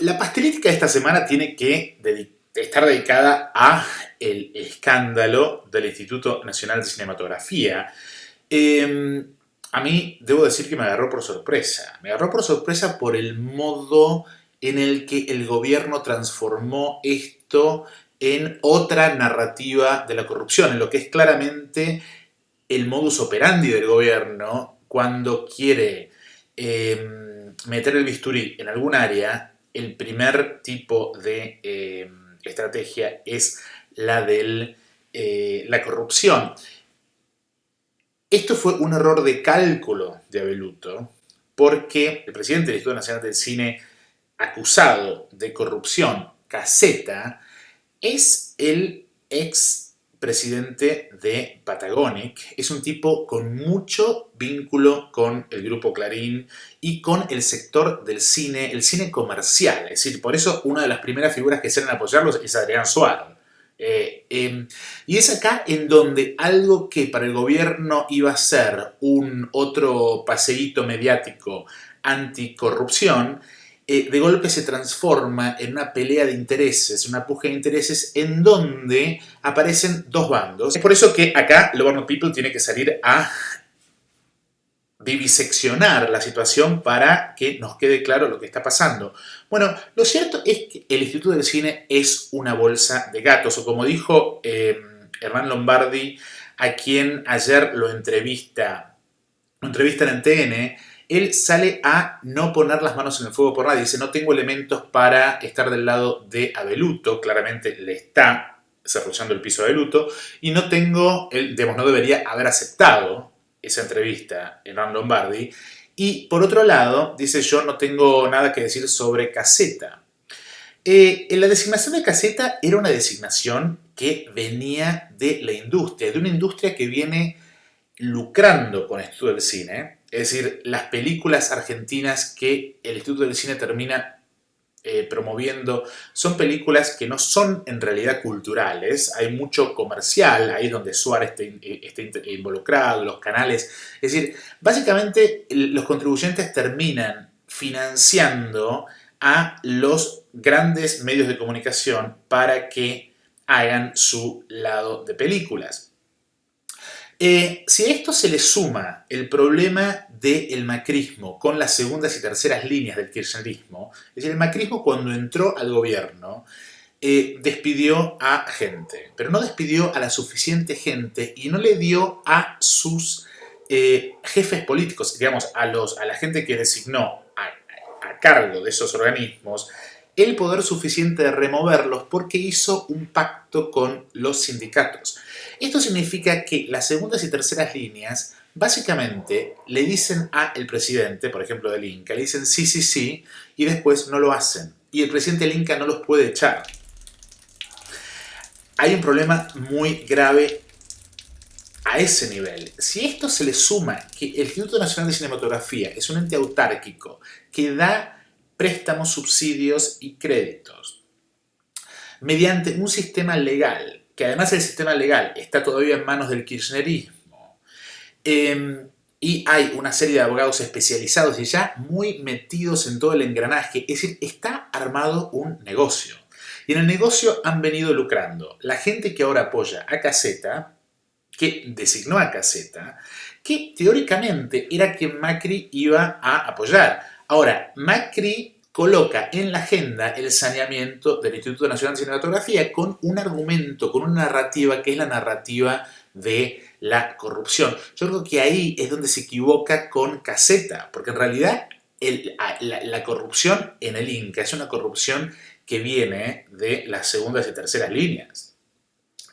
La pastelítica de esta semana tiene que estar dedicada a el escándalo del Instituto Nacional de Cinematografía. Eh, a mí debo decir que me agarró por sorpresa. Me agarró por sorpresa por el modo en el que el gobierno transformó esto en otra narrativa de la corrupción, en lo que es claramente el modus operandi del gobierno cuando quiere meter el bisturí en algún área. El primer tipo de estrategia es la de la corrupción. Esto fue un error de cálculo de Abeluto, porque el presidente del Instituto Nacional del Cine, acusado de corrupción, Caseta, es el ex presidente de Patagonic. Es un tipo con mucho vínculo con el grupo Clarín y con el sector del cine, el cine comercial. Es decir, por eso una de las primeras figuras que salen a apoyarlos es Adrián Suárez. Y es acá en donde algo que para el gobierno iba a ser un otro paseíto mediático anticorrupción, de golpe se transforma en una pelea de intereses, una puja de intereses en donde aparecen dos bandos. Es por eso que acá Lobarno People tiene que salir a viviseccionar la situación para que nos quede claro lo que está pasando. Bueno, lo cierto es que el Instituto del Cine es una bolsa de gatos, o como dijo Hernán Lombardi, a quien ayer lo entrevistan en TN, él sale a no poner las manos en el fuego por nadie. Dice, no tengo elementos para estar del lado de Abeluto. Claramente le está cerruchando el piso a Abeluto. Y no tengo, digamos, no debería haber aceptado esa entrevista Hernán Lombardi. Y por otro lado, dice, yo no tengo nada que decir sobre Caseta. La designación de Caseta era una designación que venía de la industria, de una industria que viene lucrando con el Instituto del Cine. Es decir, las películas argentinas que el Instituto del Cine termina promoviendo son películas que no son en realidad culturales. Hay mucho comercial, ahí es donde Suárez está involucrado, los canales. Es decir, básicamente los contribuyentes terminan financiando a los grandes medios de comunicación para que hagan su lado de películas. Si a esto se le suma el problema del macrismo con las segundas y terceras líneas del kirchnerismo, es decir, el macrismo cuando entró al gobierno despidió a gente, pero no despidió a la suficiente gente y no le dio a sus jefes políticos, digamos, a la gente que designó a cargo de esos organismos, el poder suficiente de removerlos porque hizo un pacto con los sindicatos. Esto significa que las segundas y terceras líneas básicamente le dicen al presidente, por ejemplo del Inca, le dicen sí, sí, sí, y después no lo hacen. Y el presidente del Inca no los puede echar. Hay un problema muy grave a ese nivel. Si esto se le suma que el Instituto Nacional de Cinematografía es un ente autárquico que da préstamos, subsidios y créditos mediante un sistema legal, que además el sistema legal está todavía en manos del kirchnerismo, y hay una serie de abogados especializados y ya muy metidos en todo el engranaje, es decir, está armado un negocio. Y en el negocio han venido lucrando la gente que ahora apoya a Caseta, que designó a Caseta, que teóricamente era quien Macri iba a apoyar. Ahora, Macri coloca en la agenda el saneamiento del Instituto Nacional de Cinematografía con un argumento, con una narrativa que es la narrativa de la corrupción. Yo creo que ahí es donde se equivoca con Caseta, porque en realidad la corrupción en el Inca es una corrupción que viene de las segundas y terceras líneas,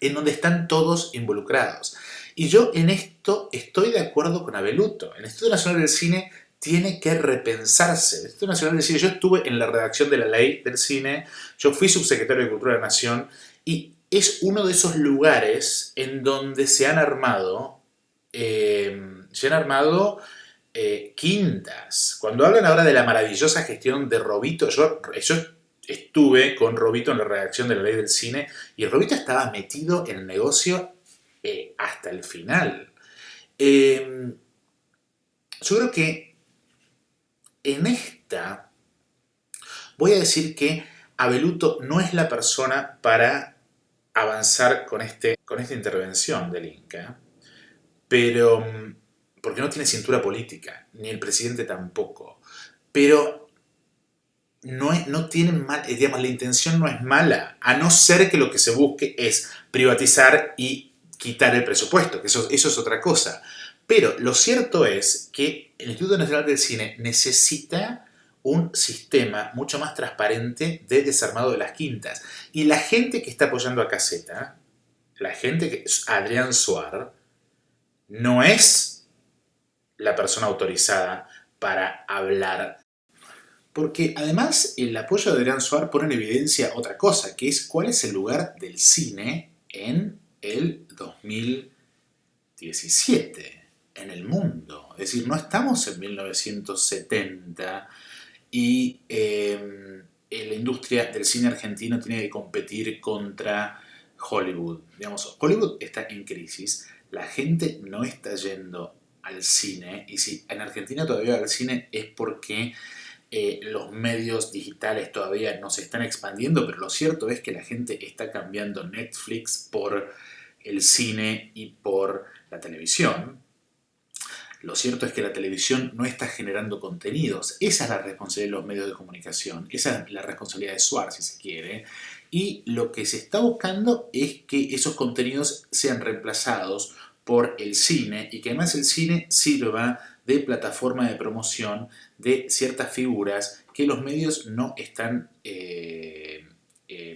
en donde están todos involucrados. Y yo en esto estoy de acuerdo con Abeluto. El Instituto Nacional del Cine tiene que repensarse. El Instituto Nacional del Cine, yo estuve en la redacción de la ley del cine, yo fui subsecretario de Cultura de la Nación, y es uno de esos lugares en donde se han armado quintas. Cuando hablan ahora de la maravillosa gestión de Robito, yo estuve con Robito en la redacción de la ley del cine y Robito estaba metido en el negocio hasta el final. Yo creo que en esta voy a decir que Abeluto no es la persona para avanzar con esta intervención del Inca, pero porque no tiene cintura política, ni el presidente tampoco. Pero no tienen mal, digamos, la intención no es mala, a no ser que lo que se busque es privatizar y quitar el presupuesto, que eso es otra cosa. Pero lo cierto es que el Instituto Nacional del Cine necesita un sistema mucho más transparente de desarmado de las quintas. Y la gente que está apoyando a Caseta, la gente que Adrián Suar, no es la persona autorizada para hablar. Porque además el apoyo de Adrián Suar pone en evidencia otra cosa, que es cuál es el lugar del cine en el 2017, en el mundo. Es decir, no estamos en 1970 y la industria del cine argentino tiene que competir contra Hollywood. Digamos, Hollywood está en crisis, la gente no está yendo al cine, y si en Argentina todavía va al cine es porque los medios digitales todavía no se están expandiendo, pero lo cierto es que la gente está cambiando Netflix por el cine y por la televisión. Lo cierto es que la televisión no está generando contenidos. Esa es la responsabilidad de los medios de comunicación. Esa es la responsabilidad de Suar, si se quiere. Y lo que se está buscando es que esos contenidos sean reemplazados por el cine y que además el cine sirva de plataforma de promoción de ciertas figuras que los medios no están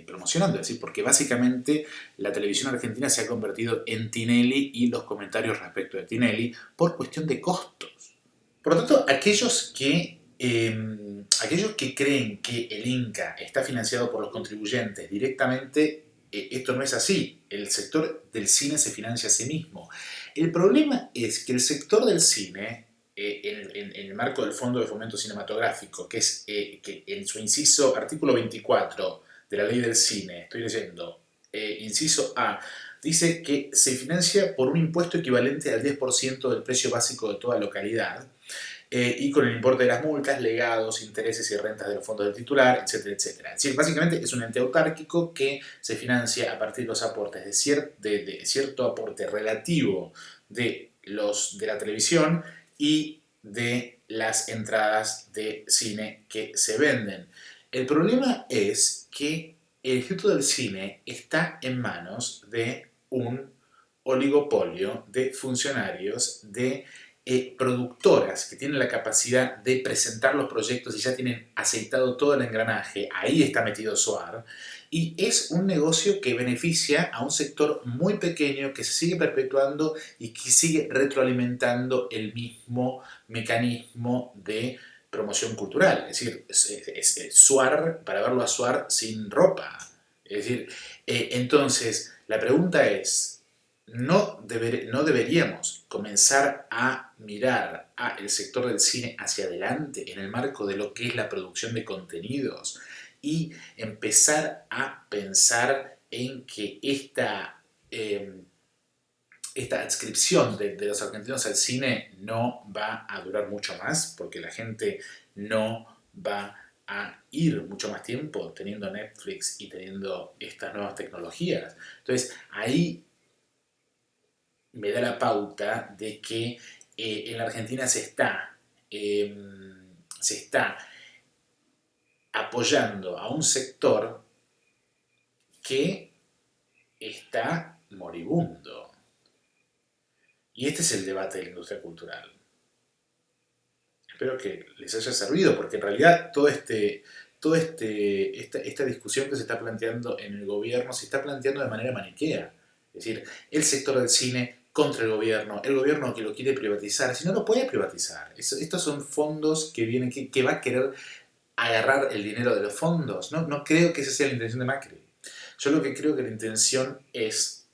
promocionando. Es decir, porque básicamente la televisión argentina se ha convertido en Tinelli y los comentarios respecto de Tinelli por cuestión de costos. Por lo tanto, aquellos que creen que el Inca está financiado por los contribuyentes directamente, esto no es así. El sector del cine se financia a sí mismo. El problema es que el sector del cine, en el marco del Fondo de Fomento Cinematográfico, que es que en su inciso artículo 24 de la ley del cine, estoy leyendo, inciso A, dice que se financia por un impuesto equivalente al 10% del precio básico de toda localidad, y con el importe de las multas, legados, intereses y rentas de los fondos del titular, etcétera, etcétera. Es decir, básicamente es un ente autárquico que se financia a partir de los aportes de cierto aporte relativo de la televisión y de las entradas de cine que se venden. El problema es que el Instituto del Cine está en manos de un oligopolio de funcionarios, de productoras que tienen la capacidad de presentar los proyectos y ya tienen aceitado todo el engranaje. Ahí está metido Suar. Y es un negocio que beneficia a un sector muy pequeño que se sigue perpetuando y que sigue retroalimentando el mismo mecanismo de promoción cultural. Es decir, es Suar, para verlo a Suar sin ropa. Es decir, entonces, la pregunta es, ¿no deberíamos comenzar a mirar el sector del cine hacia adelante en el marco de lo que es la producción de contenidos y empezar a pensar en que esta adscripción de los argentinos al cine no va a durar mucho más, porque la gente no va a ir mucho más tiempo teniendo Netflix y teniendo estas nuevas tecnologías? Entonces, ahí me da la pauta de que en la Argentina se está apoyando a un sector que está moribundo. Y este es el debate de la industria cultural. Espero que les haya servido, porque en realidad esta discusión que se está planteando en el gobierno se está planteando de manera maniquea. Es decir, el sector del cine contra el gobierno que lo quiere privatizar, si no lo puede privatizar. Estos son fondos que va a querer agarrar el dinero de los fondos. No creo que esa sea la intención de Macri. Yo lo que creo que la intención es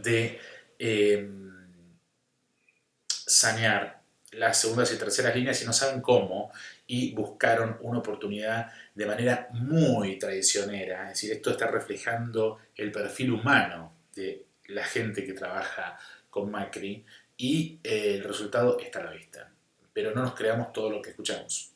de sanear las segundas y terceras líneas y no saben cómo, y buscaron una oportunidad de manera muy traicionera. Es decir, esto está reflejando el perfil humano de la gente que trabaja con Macri y el resultado está a la vista. Pero no nos creamos todo lo que escuchamos.